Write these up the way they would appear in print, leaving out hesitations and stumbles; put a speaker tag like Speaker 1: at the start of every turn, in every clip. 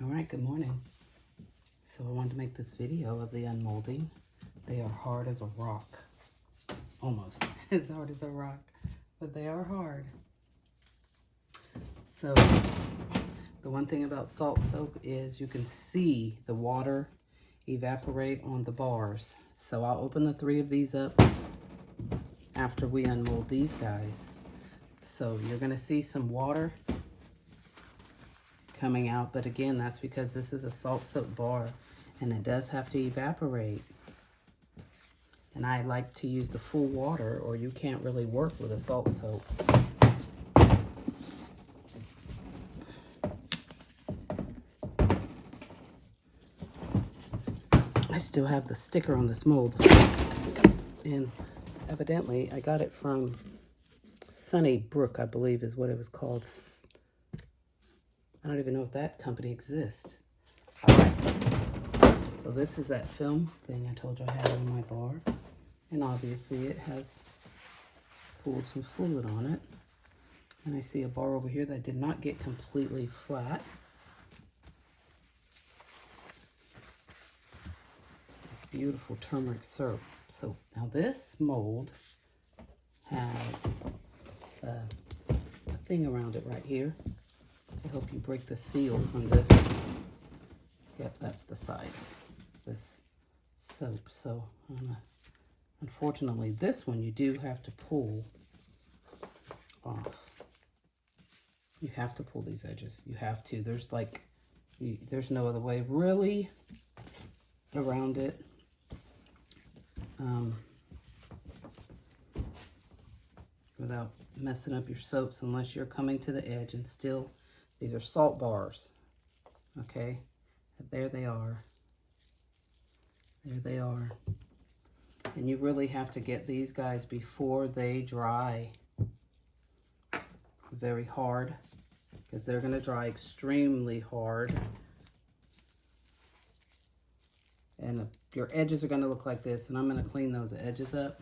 Speaker 1: All right, good morning. So I wanted to make this video of the unmolding. They are hard as a rock, almost as hard as a rock, but they are hard. So the one thing about salt soap is you can see the water evaporate on the bars. So I'll open the 3 of these up after we unmold these guys. So you're gonna see some water coming out, but again, that's because this is a salt soap bar and it does have to evaporate. And I like to use the full water or you can't really work with a salt soap. I still have the sticker on this mold, and evidently I got it from Sunnybrook, I believe is what it was called. I don't even know if that company exists. All right, so this is that film thing I told you I had on my bar, and obviously it has pooled some fluid on it. And I see a bar over here that did not get completely flat. Beautiful turmeric syrup. So now this mold has a thing around it right here to help you break the seal from this. Yep, that's the side of this soap. So unfortunately this one you do have to pull off. You have to pull these edges. You have to. There's like, there's no other way really around it. Without messing up your soaps, unless you're coming to the edge. And still, these are salt bars, okay? There they are. There they are. And you really have to get these guys before they dry very hard, because they're going to dry extremely hard. And your edges are going to look like this, and I'm going to clean those edges up.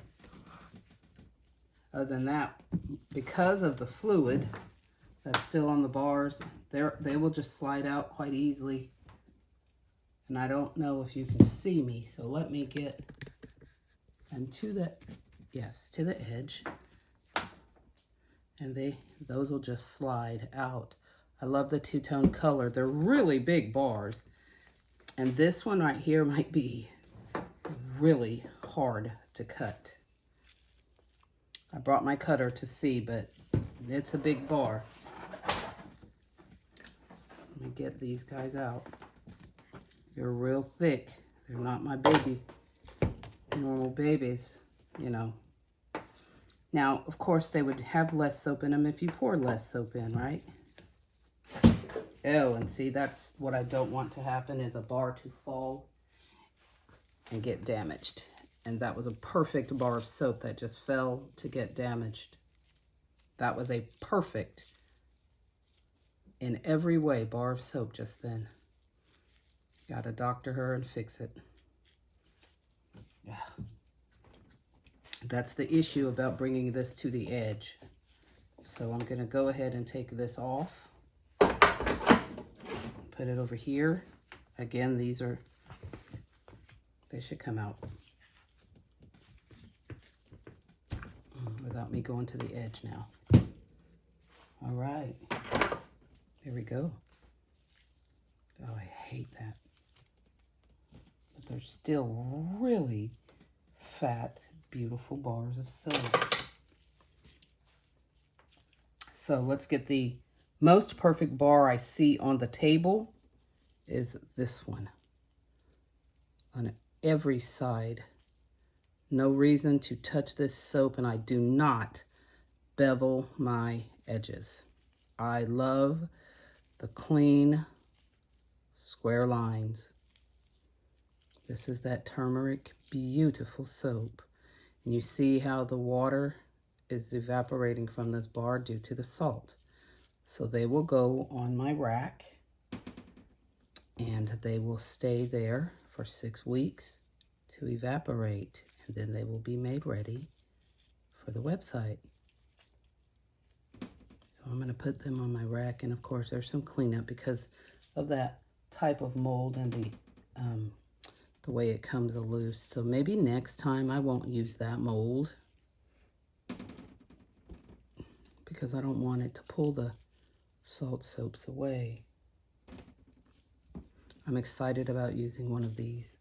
Speaker 1: Other than that, because of the fluid that's still on the bars, they will just slide out quite easily. And I don't know if you can see me, so let me get them to the, yes, to the edge. And those will just slide out. I love the two-tone color. They're really big bars. And this one right here might be really hard to cut. I brought my cutter to see, but it's a big bar. Let me get these guys out. They're real thick. They're not my normal babies, you know. Now, of course, they would have less soap in them if you pour less soap in, right? Oh, and see, that's what I don't want to happen, is a bar to fall and get damaged. And that was a perfect bar of soap that just fell to get damaged. That was a perfect, in every way, bar of soap just then. Gotta doctor her and fix it. Yeah. That's the issue about bringing this to the edge. So I'm gonna go ahead and take this off. Put it over here. Again, they should come out without me going to the edge now. All right, there we go. Oh, I hate that. But they're still really fat, beautiful bars of soap. So let's get the most perfect bar I see on the table is this one. On every side. No reason to touch this soap, and I do not bevel my edges. I love the clean square lines. This is that turmeric, beautiful soap. And you see how the water is evaporating from this bar due to the salt. So they will go on my rack and they will stay there for 6 weeks to evaporate, and then they will be made ready for the website. So I'm going to put them on my rack, and of course there's some cleanup because of that type of mold and the way it comes loose. So maybe next time I won't use that mold because I don't want it to pull the salt soaps away. I'm excited about using one of these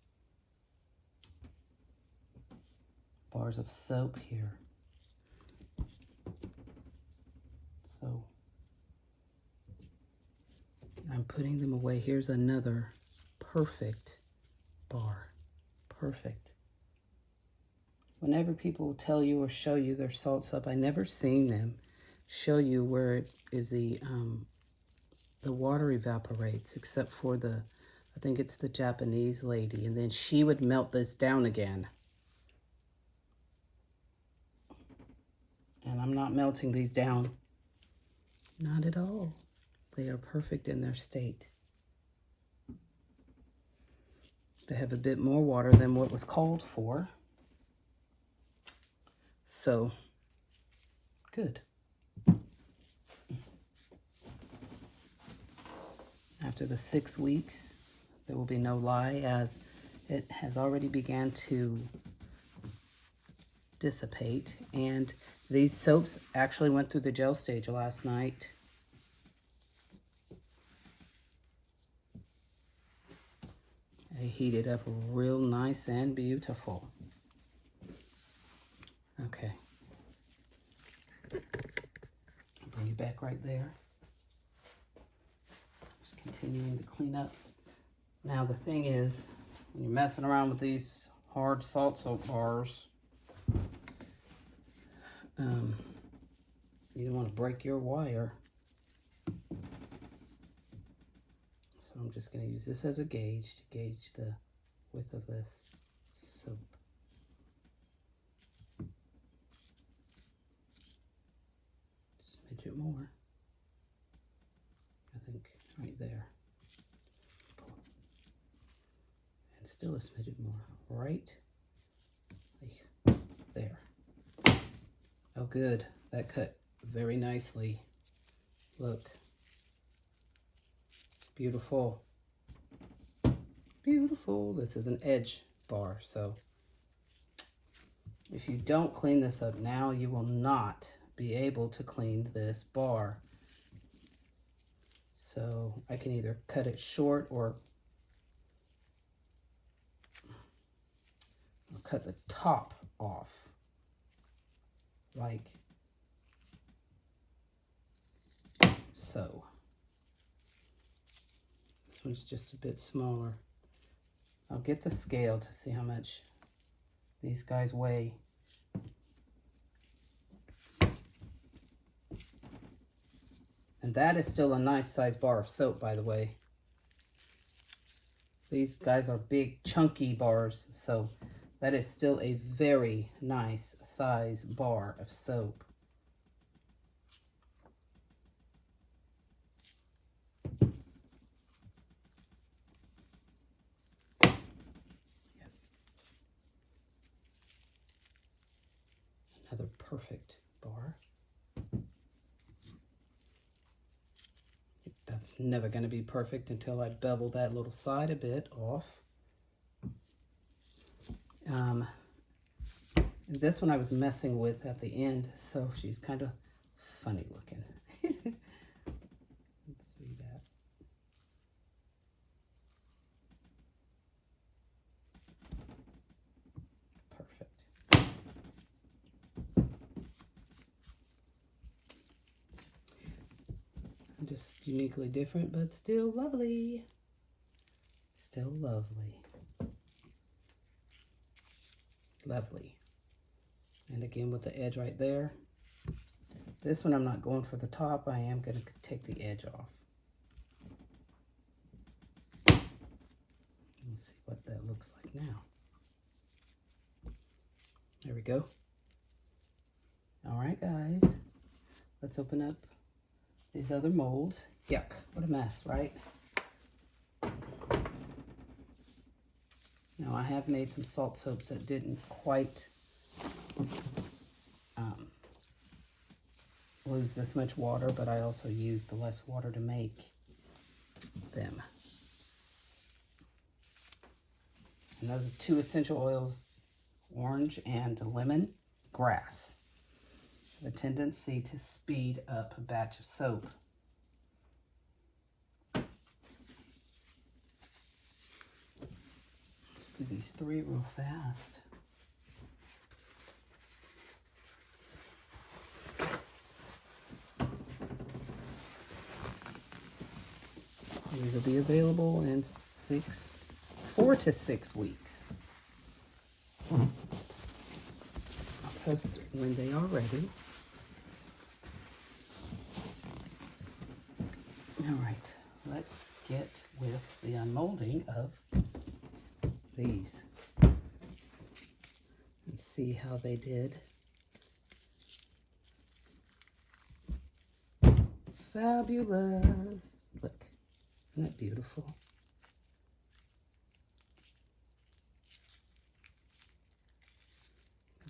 Speaker 1: bars of soap here. So I'm putting them away. Here's another perfect bar. Perfect. Whenever people tell you or show you their salt soap, I never seen them show you where it is the water evaporates, except for I think it's the Japanese lady, and then she would melt this down again. And I'm not melting these down. Not at all. They are perfect in their state. They have a bit more water than what was called for. So, good. After the 6 weeks, there will be no lye, as it has already began to dissipate. And these soaps actually went through the gel stage last night. They heated up real nice and beautiful. Okay. I'll bring you back right there. Just continuing to clean up. Now the thing is, when you're messing around with these hard salt soap bars, you don't want to break your wire. So I'm just going to use this as a gauge to gauge the width of this soap. Smidge it more. I think right there. And still a smidge more. Right there. Oh, good. That cut very nicely. Look. Beautiful. Beautiful. This is an edge bar, so if you don't clean this up now, you will not be able to clean this bar. So I can either cut it short or cut the top off, like so. This one's just a bit smaller. I'll get the scale to see how much these guys weigh. And that is still a nice size bar of soap, by the way. These guys are big, chunky bars, so that is still a very nice size bar of soap. Yes. Another perfect bar. That's never going to be perfect until I bevel that little side a bit off. This one I was messing with at the end, so she's kind of funny looking. Let's see that. Perfect. Just uniquely different, but still lovely. Still lovely. Lovely. And again with the edge right there. This one I'm not going for the top. I am going to take the edge off. Let's see what that looks like now. There we go. All right, guys. Let's open up these other molds. Yuck, what a mess, right? Now I have made some salt soaps that didn't quite lose this much water, but I also used the less water to make them. And those are 2 essential oils, orange and lemon grass. The tendency to speed up a batch of soap. Let's do these 3 real fast. These will be available in 4 to 6 weeks. I'll post when they are ready. All right, let's get with the unmolding of these and see how they did. Fabulous. Look, isn't that beautiful?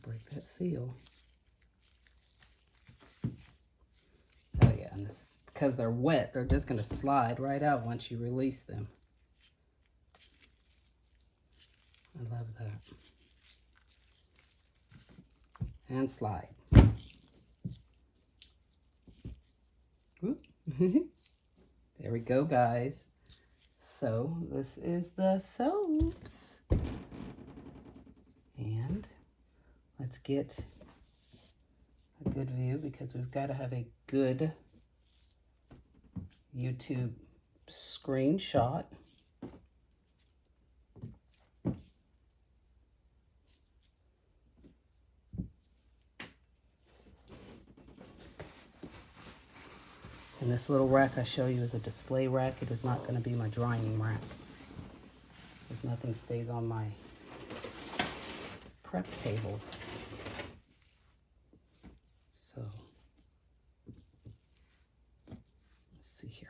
Speaker 1: Break that seal. Oh yeah, and this, because they're wet, they're just going to slide right out once you release them. I love that. And slide. There we go, guys. So this is the soaps. And let's get a good view, because we've got to have a good YouTube screenshot. And this little rack I show you is a display rack. It is not going to be my drying rack, because nothing stays on my prep table. So let's see here.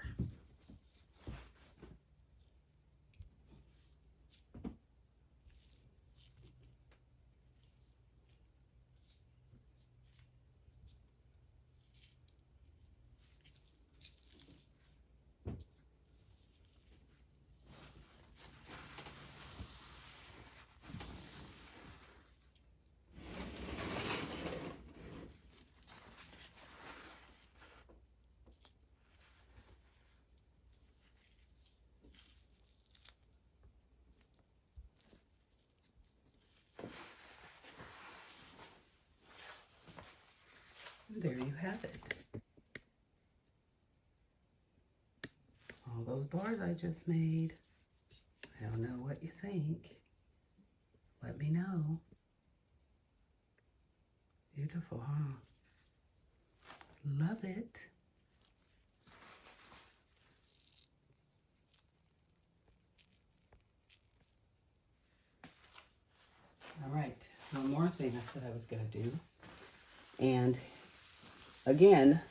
Speaker 1: There you have it. All those bars I just made. I don't know what you think. Let me know. Beautiful, huh? Love it. All right, one more thing I said I was going to do. And again,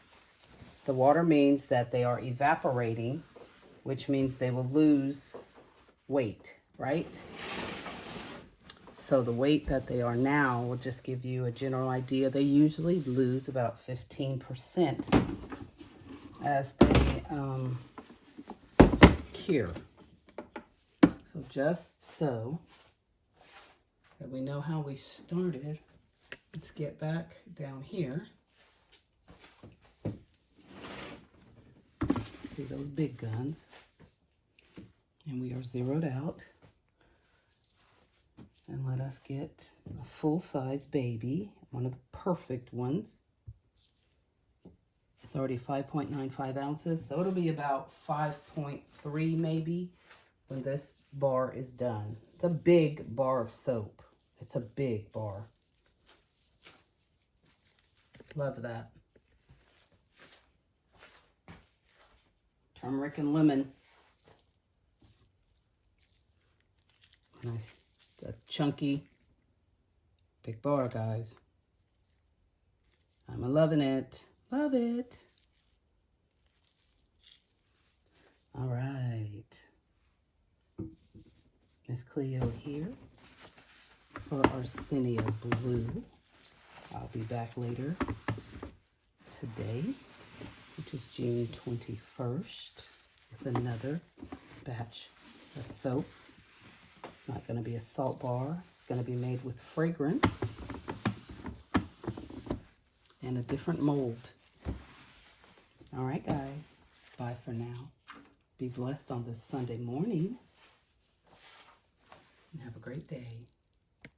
Speaker 1: the water means that they are evaporating, which means they will lose weight, right? So the weight that they are now will just give you a general idea. They usually lose about 15% as they cure. So just so that we know how we started, let's get back down here. See those big guns? And we are zeroed out. And let us get a full-size baby, one of the perfect ones. It's already 5.95 ounces, so it'll be about 5.3 maybe when this bar is done. It's a big bar of soap. It's a big bar. Love that. Turmeric and lemon. Nice. A chunky big bar, guys. I'm loving it. Love it. All right. Miss Cleo here for Arsenio Blue. I'll be back later today, which is June 21st, with another batch of soap. Not going to be a salt bar. It's going to be made with fragrance and a different mold. All right, guys. Bye for now. Be blessed on this Sunday morning. And have a great day.